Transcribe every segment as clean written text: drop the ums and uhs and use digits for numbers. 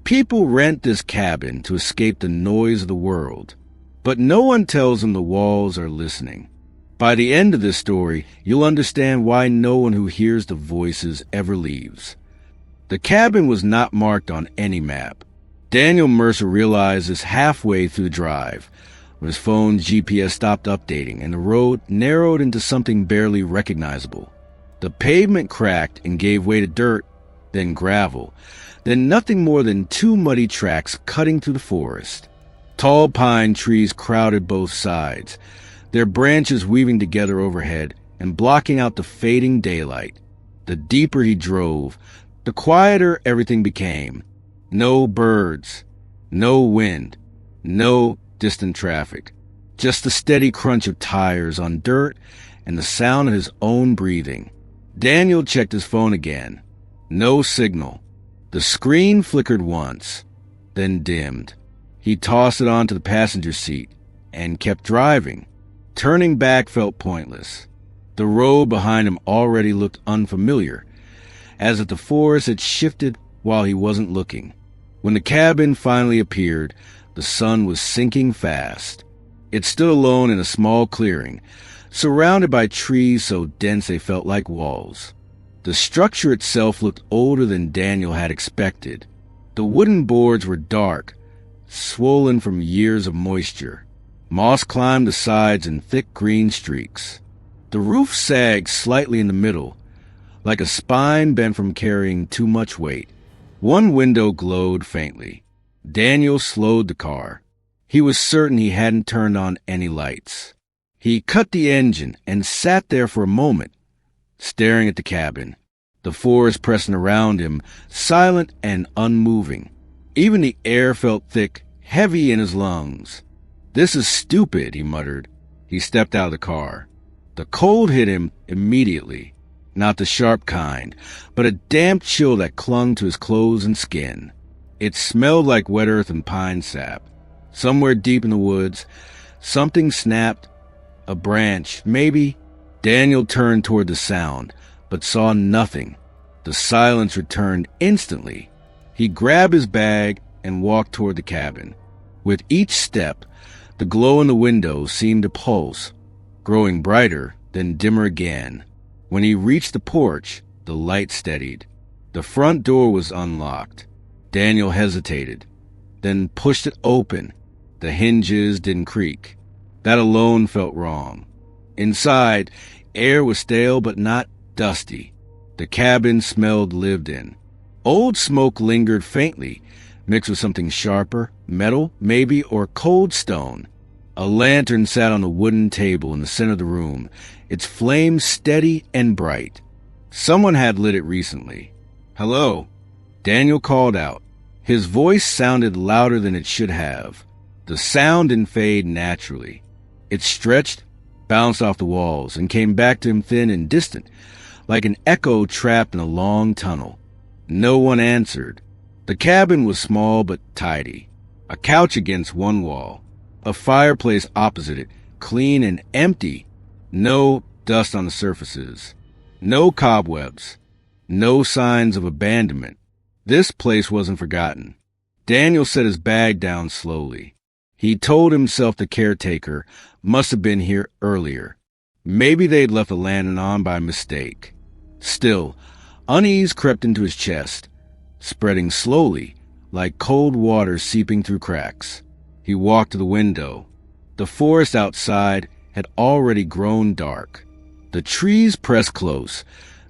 People rent this cabin to escape the noise of the world, but no one tells them the walls are listening. By the end of this story, you'll understand why no one who hears the voices ever leaves. The cabin was not marked on any map. Daniel Mercer realized this halfway through the drive, when his phone's GPS stopped updating and the road narrowed into something barely recognizable. The pavement cracked and gave way to dirt, then gravel, then nothing more than two muddy tracks cutting through the forest. Tall pine trees crowded both sides, their branches weaving together overhead and blocking out the fading daylight. The deeper he drove, the quieter everything became. No birds, no wind, no distant traffic. Just the steady crunch of tires on dirt and the sound of his own breathing. Daniel checked his phone again. No signal. The screen flickered once, then dimmed. He tossed it onto the passenger seat and kept driving. Turning back felt pointless. The road behind him already looked unfamiliar, as if the forest had shifted while he wasn't looking. When the cabin finally appeared, the sun was sinking fast. It stood alone in a small clearing, surrounded by trees so dense they felt like walls. The structure itself looked older than Daniel had expected. The wooden boards were dark, swollen from years of moisture. Moss climbed the sides in thick green streaks. The roof sagged slightly in the middle, like a spine bent from carrying too much weight. One window glowed faintly. Daniel slowed the car. He was certain he hadn't turned on any lights. He cut the engine and sat there for a moment, staring at the cabin, the forest pressing around him, silent and unmoving. Even the air felt thick, heavy in his lungs. "This is stupid," he muttered. He stepped out of the car. The cold hit him immediately, not the sharp kind, but a damp chill that clung to his clothes and skin. It smelled like wet earth and pine sap. Somewhere deep in the woods, something snapped. A branch, maybe. Daniel turned toward the sound, but saw nothing. The silence returned instantly. He grabbed his bag and walked toward the cabin. With each step, the glow in the window seemed to pulse, growing brighter, then dimmer again. When he reached the porch, the light steadied. The front door was unlocked. Daniel hesitated, then pushed it open. The hinges didn't creak. That alone felt wrong. Inside, air was stale but not dusty. The cabin smelled lived in. Old smoke lingered faintly, mixed with something sharper, metal, maybe, or cold stone. A lantern sat on a wooden table in the center of the room, its flame steady and bright. Someone had lit it recently. "Hello," Daniel called out. His voice sounded louder than it should have. The sound didn't fade naturally. It stretched, bounced off the walls, and came back to him thin and distant, like an echo trapped in a long tunnel. No one answered. The cabin was small but tidy. A couch against one wall. A fireplace opposite it, clean and empty. No dust on the surfaces. No cobwebs. No signs of abandonment. This place wasn't forgotten. Daniel set his bag down slowly. He told himself the caretaker must have been here earlier. Maybe they'd left the lantern on by mistake. Still, unease crept into his chest, spreading slowly, like cold water seeping through cracks. He walked to the window. The forest outside had already grown dark. The trees pressed close,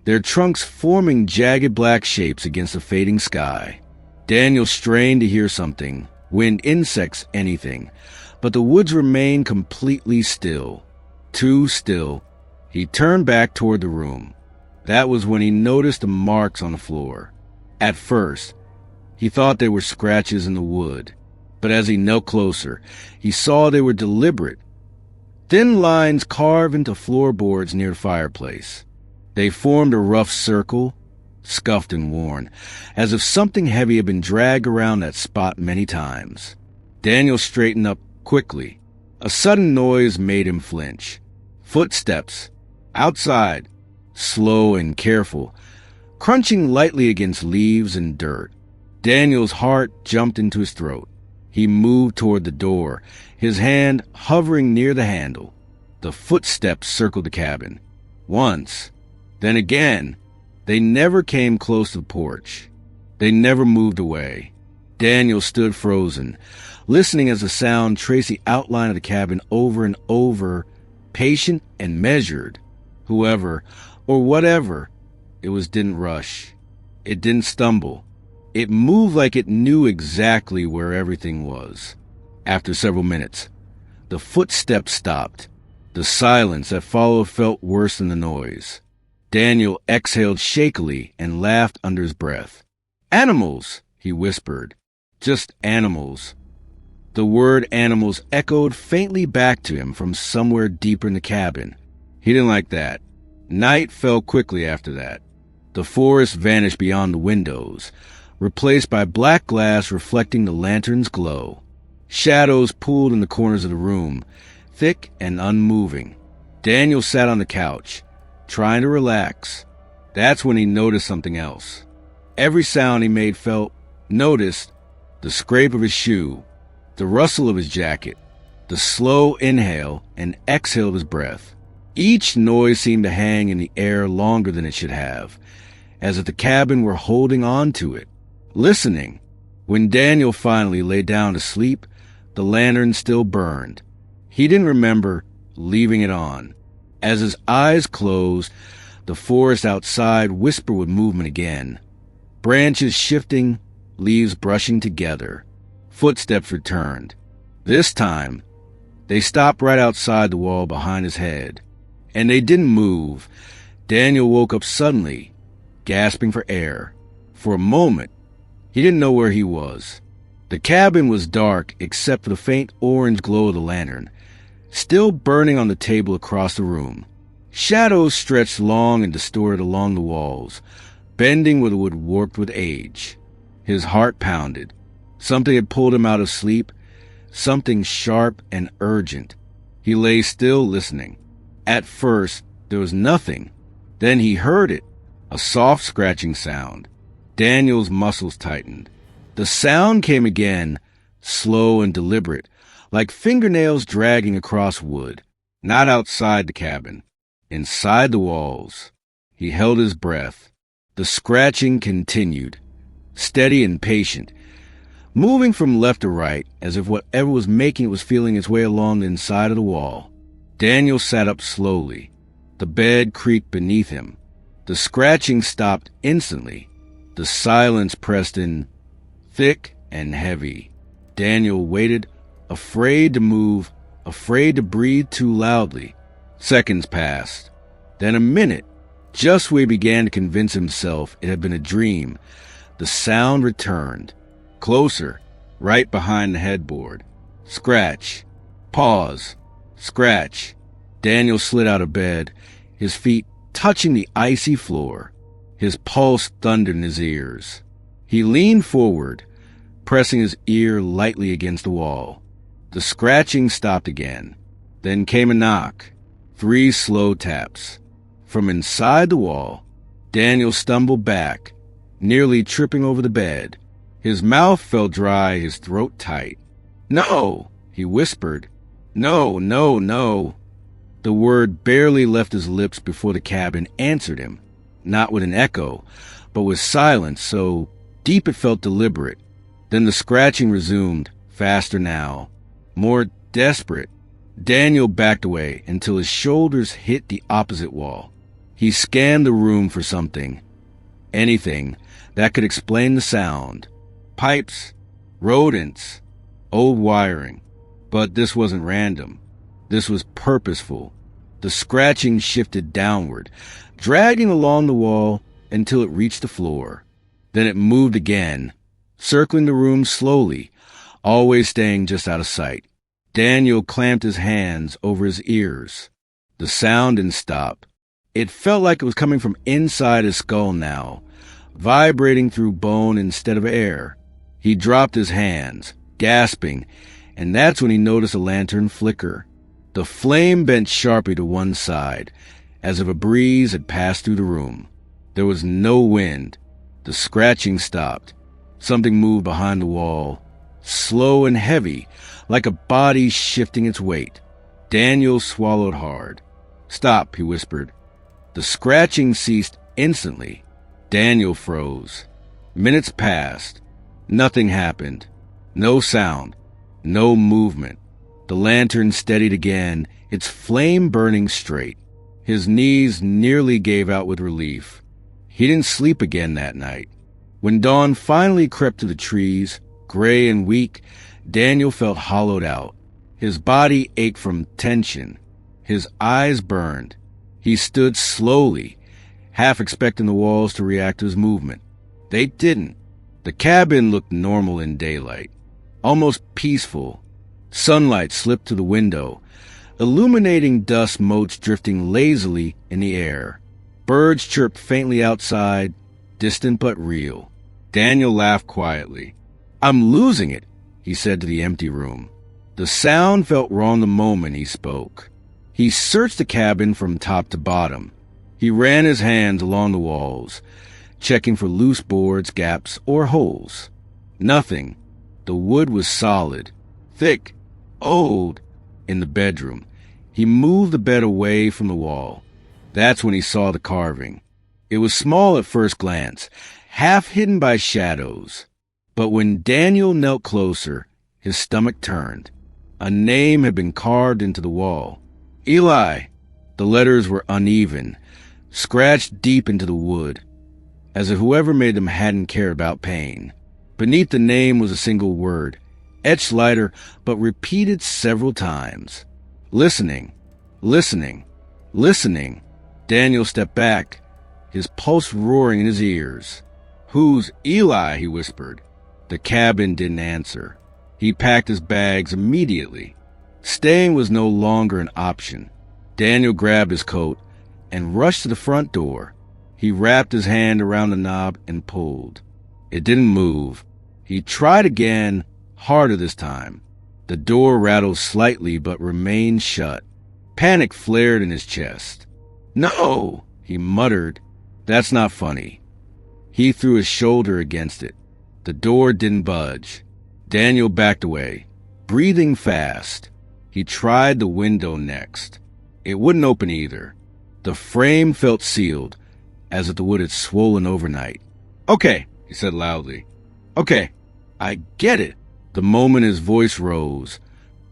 their trunks forming jagged black shapes against the fading sky. Daniel strained to hear something, wind, insects, anything, but the woods remained completely still. Too still. He turned back toward the room. That was when he noticed the marks on the floor. At first, he thought they were scratches in the wood, but as he knelt closer, he saw they were deliberate. Thin lines carved into floorboards near the fireplace. They formed a rough circle, scuffed and worn, as if something heavy had been dragged around that spot many times. Daniel straightened up quickly. A sudden noise made him flinch. Footsteps. Outside. Slow and careful, crunching lightly against leaves and dirt. Daniel's heart jumped into his throat. He moved toward the door, his hand hovering near the handle. The footsteps circled the cabin. Once, then again. They never came close to the porch. They never moved away. Daniel stood frozen, listening as the sound traced the outline of the cabin over and over, patient and measured. Whoever, or whatever it was, didn't rush. It didn't stumble. It moved like it knew exactly where everything was. After several minutes, the footsteps stopped. The silence that followed felt worse than the noise. Daniel exhaled shakily and laughed under his breath. "Animals," he whispered. "Just animals." The word animals echoed faintly back to him from somewhere deeper in the cabin. He didn't like that. Night fell quickly after that. The forest vanished beyond the windows, replaced by black glass reflecting the lantern's glow. Shadows pooled in the corners of the room, thick and unmoving. Daniel sat on the couch, trying to relax. That's when he noticed something else. Every sound he made felt noticed: the scrape of his shoe, the rustle of his jacket, the slow inhale and exhale of his breath. Each noise seemed to hang in the air longer than it should have, as if the cabin were holding on to it, listening. When Daniel finally lay down to sleep, the lantern still burned. He didn't remember leaving it on. As his eyes closed, the forest outside whispered with movement again. Branches shifting, leaves brushing together. Footsteps returned. This time, they stopped right outside the wall behind his head. And they didn't move. Daniel woke up suddenly, gasping for air. For a moment, he didn't know where he was. The cabin was dark except for the faint orange glow of the lantern, still burning on the table across the room. Shadows stretched long and distorted along the walls, bending where the wood warped with age. His heart pounded. Something had pulled him out of sleep, something sharp and urgent. He lay still, listening. At first, there was nothing. Then he heard it, a soft scratching sound. Daniel's muscles tightened. The sound came again, slow and deliberate, like fingernails dragging across wood. Not outside the cabin, inside the walls. He held his breath. The scratching continued, steady and patient, moving from left to right as if whatever was making it was feeling its way along the inside of the wall. Daniel sat up slowly. The bed creaked beneath him. The scratching stopped instantly. The silence pressed in, thick and heavy. Daniel waited, afraid to move, afraid to breathe too loudly. Seconds passed. Then a minute. Just where he began to convince himself it had been a dream, the sound returned. Closer, right behind the headboard. Scratch. Pause. Scratch. Daniel slid out of bed, his feet touching the icy floor. His pulse thundered in his ears. He leaned forward, pressing his ear lightly against the wall. The scratching stopped again. Then came a knock. 3 slow taps. From inside the wall, Daniel stumbled back, nearly tripping over the bed. His mouth felt dry, his throat tight. "No," he whispered. "No, no, no." The word barely left his lips before the cabin answered him, not with an echo, but with silence so deep it felt deliberate. Then the scratching resumed, faster now, more desperate. Daniel backed away until his shoulders hit the opposite wall. He scanned the room for something, anything that could explain the sound. Pipes, rodents, old wiring. But this wasn't random. This was purposeful. The scratching shifted downward, dragging along the wall until it reached the floor. Then it moved again, circling the room slowly, always staying just out of sight. Daniel clamped his hands over his ears. The sound didn't stop. It felt like it was coming from inside his skull now, vibrating through bone instead of air. He dropped his hands, gasping, and that's when he noticed a lantern flicker. The flame bent sharply to one side, as if a breeze had passed through the room. There was no wind. The scratching stopped. Something moved behind the wall, slow and heavy, like a body shifting its weight. Daniel swallowed hard. "Stop," he whispered. The scratching ceased instantly. Daniel froze. Minutes passed. Nothing happened. No sound. No movement. The lantern steadied again, its flame burning straight. His knees nearly gave out with relief. He didn't sleep again that night. When dawn finally crept to the trees, gray and weak, Daniel felt hollowed out. His body ached from tension. His eyes burned. He stood slowly, half expecting the walls to react to his movement. They didn't. The cabin looked normal in daylight, almost peaceful. Sunlight slipped through the window, illuminating dust motes drifting lazily in the air. Birds chirped faintly outside, distant but real. Daniel laughed quietly. "I'm losing it," he said to the empty room. The sound felt wrong the moment he spoke. He searched the cabin from top to bottom. He ran his hands along the walls, checking for loose boards, gaps, or holes. Nothing. The wood was solid, thick, old. In the bedroom, he moved the bed away from the wall. That's when he saw the carving. It was small at first glance, half hidden by shadows. But when Daniel knelt closer, his stomach turned. A name had been carved into the wall. Eli. The letters were uneven, scratched deep into the wood, as if whoever made them hadn't cared about pain. Beneath the name was a single word, etched lighter but repeated several times. Listening, listening, listening. Daniel stepped back, his pulse roaring in his ears. "Who's Eli?" he whispered. The cabin didn't answer. He packed his bags immediately. Staying was no longer an option. Daniel grabbed his coat and rushed to the front door. He wrapped his hand around the knob and pulled. It didn't move. He tried again, harder this time. The door rattled slightly but remained shut. Panic flared in his chest. "No!" he muttered. "That's not funny." He threw his shoulder against it. The door didn't budge. Daniel backed away, breathing fast. He tried the window next. It wouldn't open either. The frame felt sealed, as if the wood had swollen overnight. "Okay," he said loudly. "Okay, I get it." The moment his voice rose,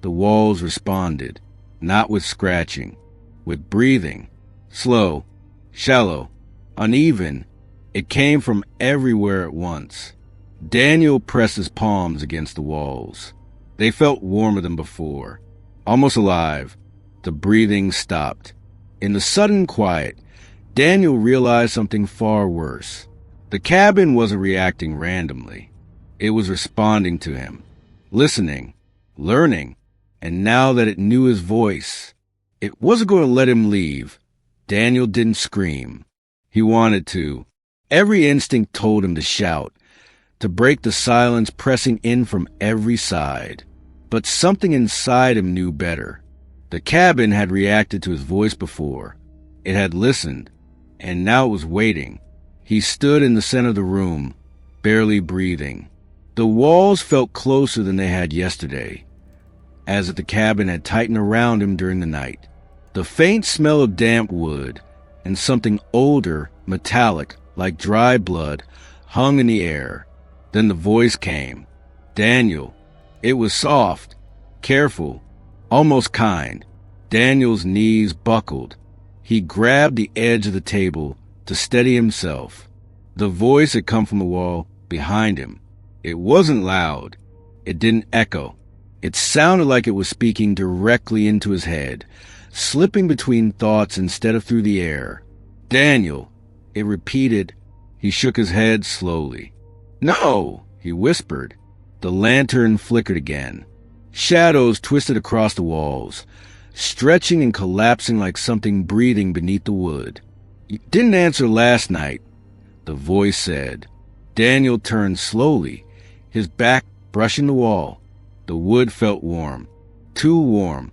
the walls responded, not with scratching, with breathing. Slow, shallow, uneven. It came from everywhere at once. Daniel pressed his palms against the walls. They felt warmer than before, almost alive. The breathing stopped. In the sudden quiet, Daniel realized something far worse. The cabin wasn't reacting randomly. It was responding to him, listening, learning, and now that it knew his voice, it wasn't going to let him leave. Daniel didn't scream. He wanted to. Every instinct told him to shout, to break the silence pressing in from every side. But something inside him knew better. The cabin had reacted to his voice before. It had listened, and now it was waiting. He stood in the center of the room, barely breathing. The walls felt closer than they had yesterday, as if the cabin had tightened around him during the night. The faint smell of damp wood and something older, metallic, like dry blood, hung in the air. Then the voice came. "Daniel." It was soft, careful, almost kind. Daniel's knees buckled. He grabbed the edge of the table to steady himself. The voice had come from the wall behind him. It wasn't loud. It didn't echo. It sounded like it was speaking directly into his head, slipping between thoughts instead of through the air. "Daniel," it repeated. He shook his head slowly. "No," he whispered. The lantern flickered again. Shadows twisted across the walls, stretching and collapsing like something breathing beneath the wood. "You didn't answer last night," the voice said. Daniel turned slowly, his back brushing the wall. The wood felt warm, too warm.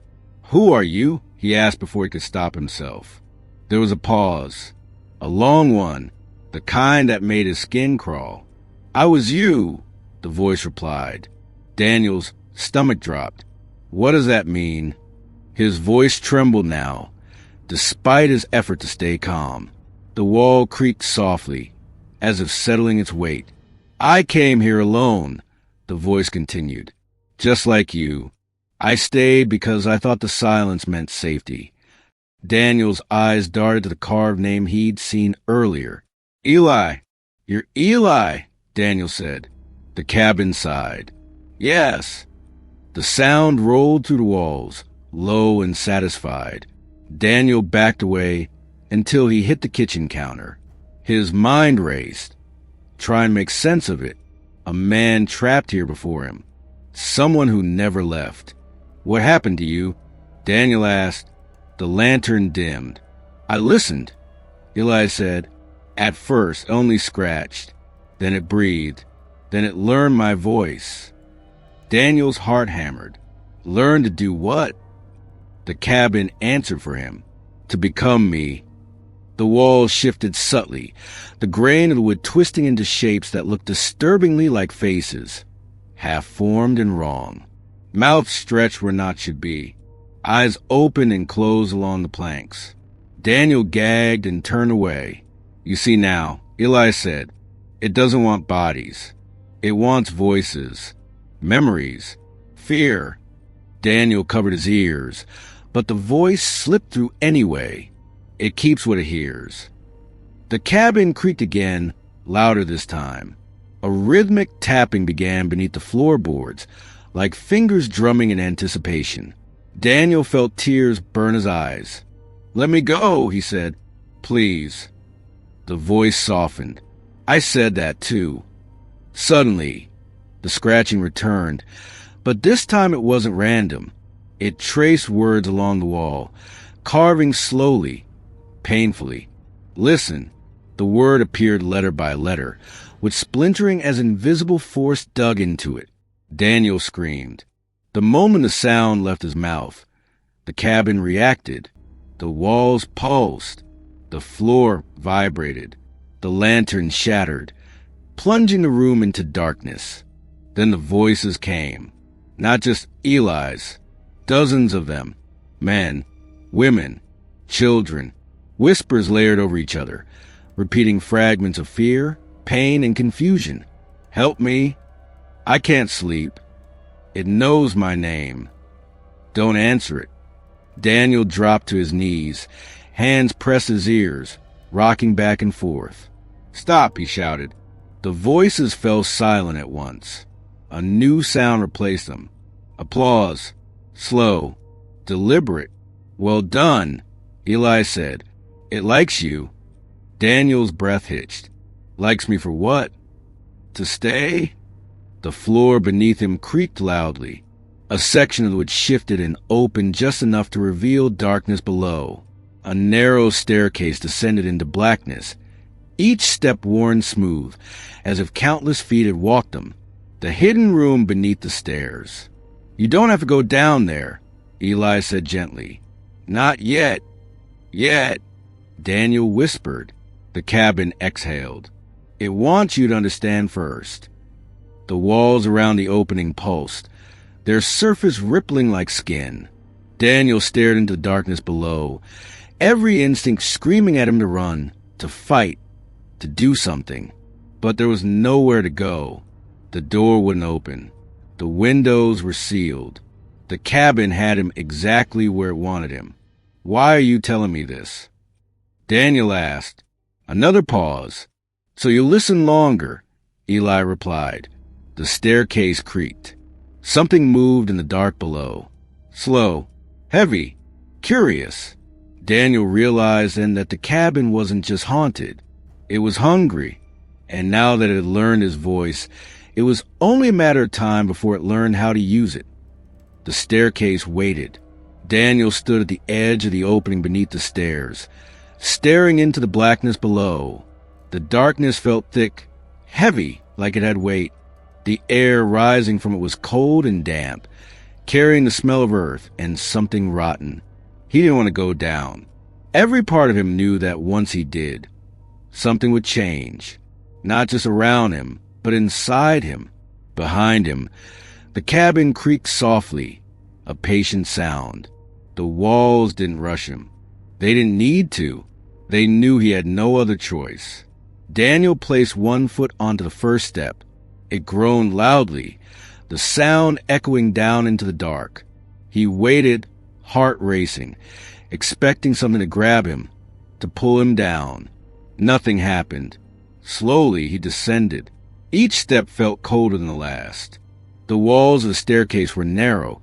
"Who are you?" he asked before he could stop himself. There was a pause, a long one, the kind that made his skin crawl. "I was you," the voice replied. Daniel's stomach dropped. What does that mean? His voice trembled now, despite his effort to stay calm. The wall creaked softly, as if settling its weight. I came here alone, the voice continued. Just like you. I stayed because I thought the silence meant safety. Daniel's eyes darted to the carved name he'd seen earlier. Eli! You're Eli, Daniel said. The cabin sighed. Yes. The sound rolled through the walls, low and satisfied. Daniel backed away until he hit the kitchen counter. His mind raced, trying to make sense of it. A man trapped here before him. Someone who never left. What happened to you? Daniel asked. The lantern dimmed. I listened, Eli said. At first, only scratched. Then it breathed. Then it learned my voice. Daniel's heart hammered. Learn to do what? The cabin answered for him. To become me. The walls shifted subtly, the grain of the wood twisting into shapes that looked disturbingly like faces, half-formed and wrong. Mouths stretched where not should be. Eyes opened and closed along the planks. Daniel gagged and turned away. You see now, Eli said, it doesn't want bodies. It wants voices, memories, fear. Daniel covered his ears, but the voice slipped through anyway. It keeps what it hears. The cabin creaked again, louder this time. A rhythmic tapping began beneath the floorboards, like fingers drumming in anticipation. Daniel felt tears burn his eyes. Let me go, he said. Please. The voice softened. I said that too. Suddenly, the scratching returned, but this time it wasn't random. It traced words along the wall, carving slowly, painfully. Listen. The word appeared letter by letter, with splintering as invisible force dug into it. Daniel screamed. The moment the sound left his mouth, the cabin reacted. The walls pulsed. The floor vibrated. The lantern shattered, plunging the room into darkness. Then the voices came. Not just Eli's. Dozens of them. Men, women, children. Whispers layered over each other, repeating fragments of fear, pain, and confusion. Help me. I can't sleep. It knows my name. Don't answer it. Daniel dropped to his knees, hands pressed his ears, rocking back and forth. Stop, he shouted. The voices fell silent at once. A new sound replaced them. Applause. Slow. Deliberate. Well done, Eli said. It likes you. Daniel's breath hitched. Likes me for what? To stay? The floor beneath him creaked loudly. A section of which shifted and opened just enough to reveal darkness below. A narrow staircase descended into blackness, each step worn smooth, as if countless feet had walked them. The hidden room beneath the stairs. You don't have to go down there, Eli said gently. Not yet. Yet. Daniel whispered. The cabin exhaled. It wants you to understand first. The walls around the opening pulsed, their surface rippling like skin. Daniel stared into the darkness below, every instinct screaming at him to run, to fight, to do something. But there was nowhere to go. The door wouldn't open. The windows were sealed. The cabin had him exactly where it wanted him. Why are you telling me this? Daniel asked. Another pause. So you'll listen longer, Eli replied. The staircase creaked. Something moved in the dark below. Slow, heavy, curious. Daniel realized then that the cabin wasn't just haunted. It was hungry. And now that it had learned his voice, it was only a matter of time before it learned how to use it. The staircase waited. Daniel stood at the edge of the opening beneath the stairs, staring into the blackness below. The darkness felt thick, heavy, like it had weight. The air rising from it was cold and damp, carrying the smell of earth and something rotten. He didn't want to go down. Every part of him knew that once he did, something would change, not just around him, but inside him. Behind him, the cabin creaked softly, a patient sound. The walls didn't rush him. They didn't need to. They knew he had no other choice. Daniel placed one foot onto the first step. It groaned loudly, the sound echoing down into the dark. He waited, heart racing, expecting something to grab him, to pull him down. Nothing happened. Slowly, he descended. Each step felt colder than the last. The walls of the staircase were narrow,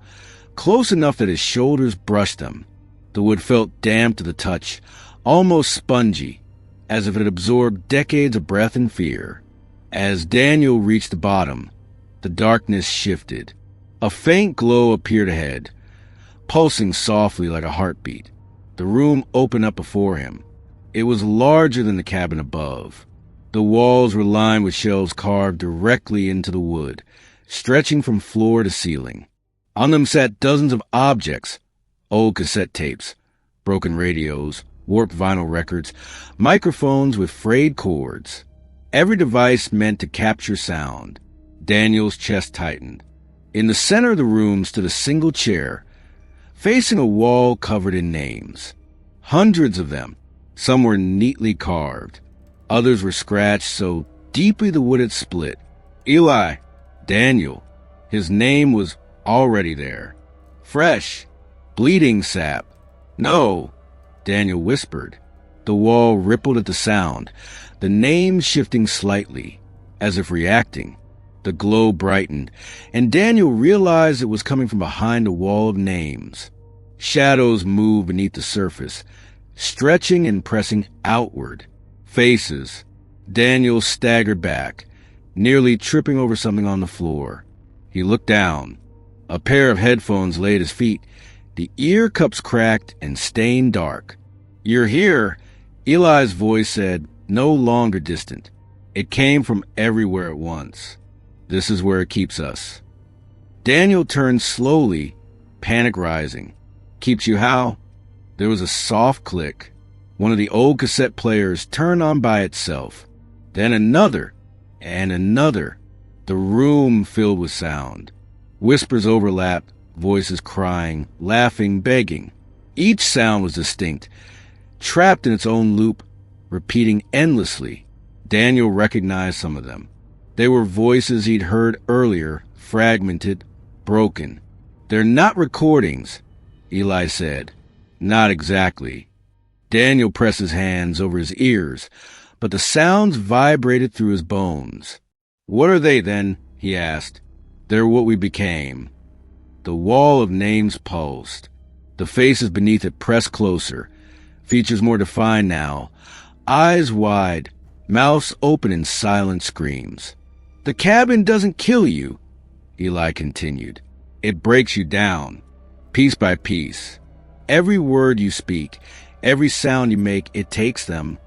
close enough that his shoulders brushed them. The wood felt damp to the touch, almost spongy, as if it had absorbed decades of breath and fear. As Daniel reached the bottom, the darkness shifted. A faint glow appeared ahead, pulsing softly like a heartbeat. The room opened up before him. It was larger than the cabin above. The walls were lined with shelves carved directly into the wood, stretching from floor to ceiling. On them sat dozens of objects, old cassette tapes, broken radios, warped vinyl records, microphones with frayed cords. Every device meant to capture sound. Daniel's chest tightened. In the center of the room stood a single chair, facing a wall covered in names. Hundreds of them. Some were neatly carved. Others were scratched so deeply the wood had split. Eli. Daniel. His name was already there. Fresh. Bleeding sap. No, Daniel whispered. The wall rippled at the sound, the name shifting slightly, as if reacting. The glow brightened, and Daniel realized it was coming from behind a wall of names. Shadows moved beneath the surface, stretching and pressing outward. Faces. Daniel staggered back, nearly tripping over something on the floor. He looked down. A pair of headphones lay at his feet, the ear cups cracked and stained dark. "You're here," Eli's voice said, no longer distant. It came from everywhere at once. "This is where it keeps us." Daniel turned slowly, panic rising. "Keeps you how?" There was a soft click. One of the old cassette players turned on by itself. Then another, and another. The room filled with sound. Whispers overlapped, voices crying, laughing, begging. Each sound was distinct, trapped in its own loop, repeating endlessly. Daniel recognized some of them. They were voices he'd heard earlier, fragmented, broken. "They're not recordings," Eli said. "Not exactly." Daniel pressed his hands over his ears, but the sounds vibrated through his bones. "What are they, then?" he asked. "They're what we became." The wall of names pulsed. The faces beneath it pressed closer, features more defined now, eyes wide, mouths open in silent screams. "The cabin doesn't kill you," Eli continued. "It breaks you down, piece by piece. Every word you speak, every sound you make, it takes them."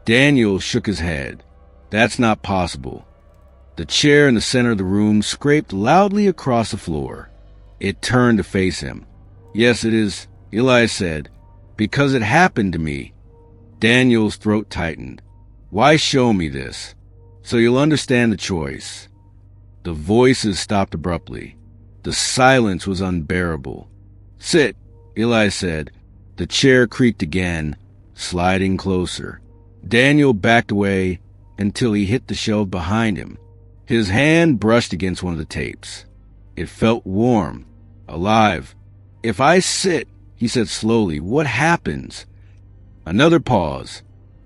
Daniel shook his head. "That's not possible." The chair in the center of the room scraped loudly across the floor. It turned to face him. "Yes, it is," Eli said, "because it happened to me." Daniel's throat tightened. "Why show me this?" "So you'll understand the choice." The voices stopped abruptly. The silence was unbearable. "Sit," Eli said. The chair creaked again, sliding closer. Daniel backed away until he hit the shelf behind him. His hand brushed against one of the tapes. It felt warm, alive. "If I sit," he said slowly, "what happens?" Another pause.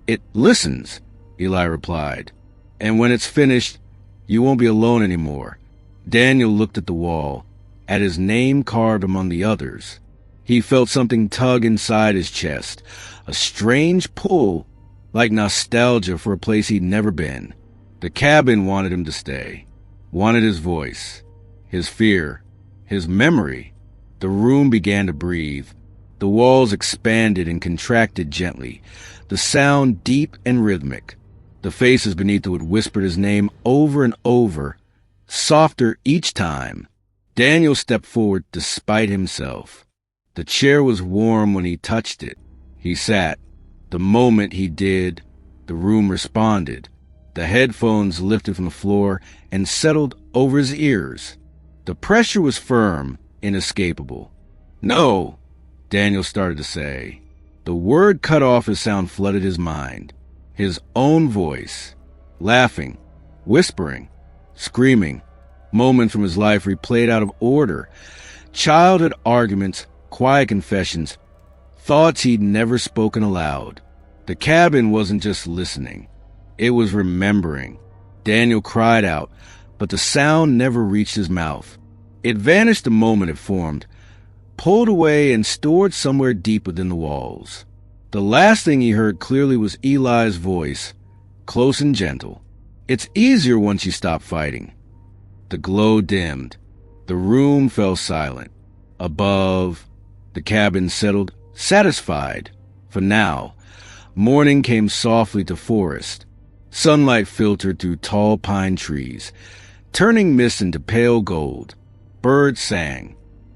"It listens," Eli replied. "And when it's finished, you won't be alone anymore." Daniel looked at the wall, at his name carved among the others. He felt something tug inside his chest, a strange pull, like nostalgia for a place he'd never been. The cabin wanted him to stay, wanted his voice, his fear, his memory. The room began to breathe. The walls expanded and contracted gently, the sound deep and rhythmic. The faces beneath the wood whispered his name over and over, softer each time. Daniel stepped forward despite himself. The chair was warm when he touched it. He sat. The moment he did, the room responded. The headphones lifted from the floor and settled over his ears. The pressure was firm, inescapable. "No," Daniel started to say. The word cut off as sound flooded his mind. His own voice, laughing, whispering, screaming. Moments from his life replayed out of order. Childhood arguments, quiet confessions, thoughts he'd never spoken aloud. The cabin wasn't just listening. It was remembering. Daniel cried out, but the sound never reached his mouth. It vanished the moment it formed, pulled away and stored somewhere deep within the walls. The last thing he heard clearly was Eli's voice, close and gentle. "It's easier once you stop fighting." The glow dimmed. The room fell silent. Above, the cabin settled, satisfied. For now, morning came softly to forest. Sunlight filtered through tall pine trees, turning mist into pale gold. Birds sang.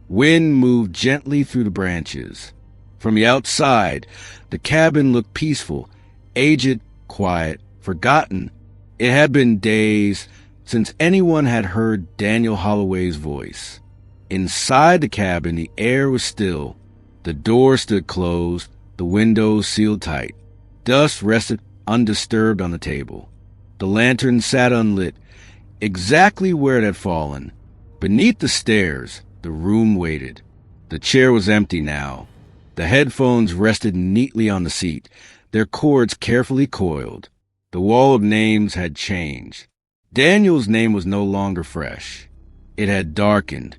Wind moved gently through the branches. From the outside, the cabin looked peaceful, aged, quiet, forgotten. It had been days since anyone had heard Daniel Holloway's voice. Inside the cabin, the air was still. The door stood closed, the windows sealed tight. Dust rested undisturbed on the table. The lantern sat unlit, exactly where it had fallen. Beneath the stairs, the room waited. The chair was empty now. The headphones rested neatly on the seat, their cords carefully coiled. The wall of names had changed. Daniel's name was no longer fresh. It had darkened,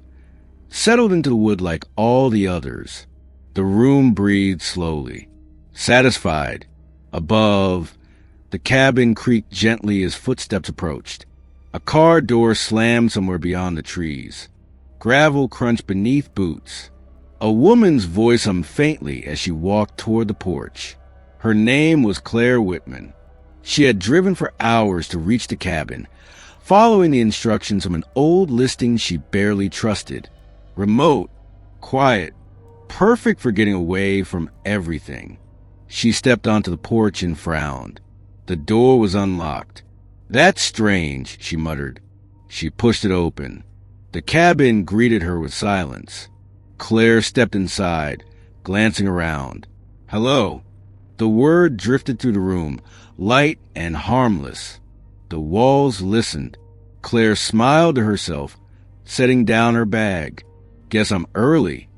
settled into the wood like all the others. The room breathed slowly, satisfied. Above, the cabin creaked gently as footsteps approached. A car door slammed somewhere beyond the trees. Gravel crunched beneath boots. A woman's voice hummed faintly as she walked toward the porch. Her name was Claire Whitman. She had driven for hours to reach the cabin, following the instructions from an old listing she barely trusted. Remote, quiet, perfect for getting away from everything. She stepped onto the porch and frowned. The door was unlocked. "That's strange," she muttered. She pushed it open. The cabin greeted her with silence. Claire stepped inside, glancing around. "Hello." The word drifted through the room, light and harmless. The walls listened. Claire smiled to herself, setting down her bag. "Guess I'm early."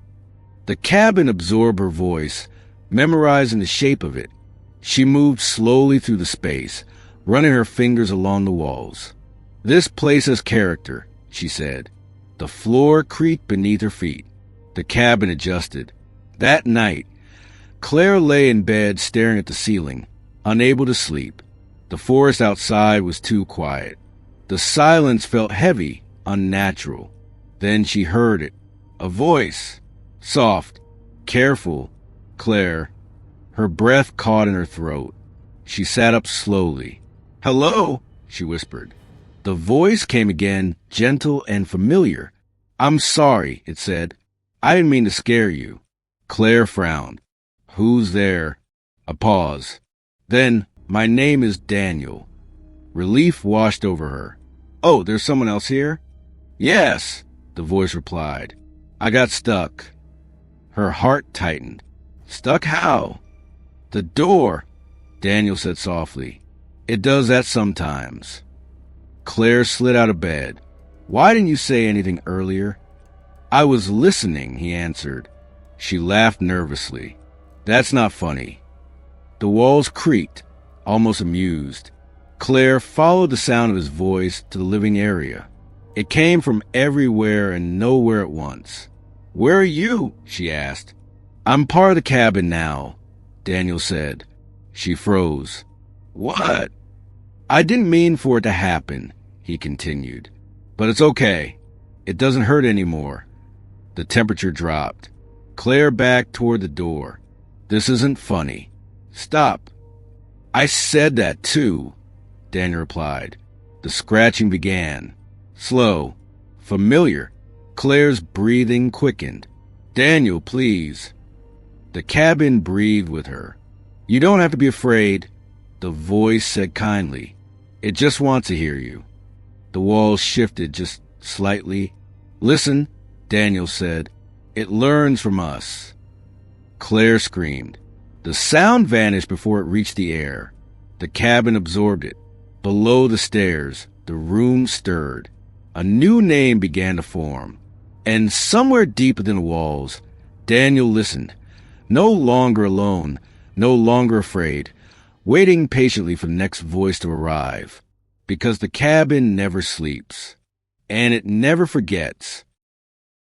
The cabin absorbed her voice, memorizing the shape of it. She moved slowly through the space, running her fingers along the walls. "This place has character," she said. The floor creaked beneath her feet. The cabin adjusted. That night, Claire lay in bed staring at the ceiling, unable to sleep. The forest outside was too quiet. The silence felt heavy, unnatural. Then she heard it. A voice. Soft, careful. Claire. Her breath caught in her throat. She sat up slowly. "Hello," she whispered. The voice came again, gentle and familiar. "I'm sorry," it said. "I didn't mean to scare you." Claire frowned. "Who's there?" A pause. Then, "My name is Daniel." Relief washed over her. "Oh, there's someone else here?" "Yes," the voice replied. "I got stuck." Her heart tightened. "Stuck how?" "The door," Daniel said softly. "It does that sometimes." Claire slid out of bed. "Why didn't you say anything earlier?" "I was listening," he answered. She laughed nervously. "That's not funny." The walls creaked, almost amused. Claire followed the sound of his voice to the living area. It came from everywhere and nowhere at once. "Where are you?" she asked. "I'm part of the cabin now," Daniel said. She froze. "What?" "I didn't mean for it to happen," he continued. "But it's okay. It doesn't hurt anymore." The temperature dropped. Claire backed toward the door. "This isn't funny. Stop." "I said that too," Daniel replied. The scratching began. Slow. Familiar. Claire's breathing quickened. "Daniel, please." The cabin breathed with her. "You don't have to be afraid," the voice said kindly. It just wants to hear you. The walls shifted just slightly. Listen, Daniel said. It learns from us. Claire screamed. The sound vanished before it reached the air. The cabin absorbed it. Below the stairs, the room stirred. A new name began to form. And somewhere deep within the walls, Daniel listened. No longer alone, no longer afraid, waiting patiently for the next voice to arrive. Because the cabin never sleeps. And it never forgets.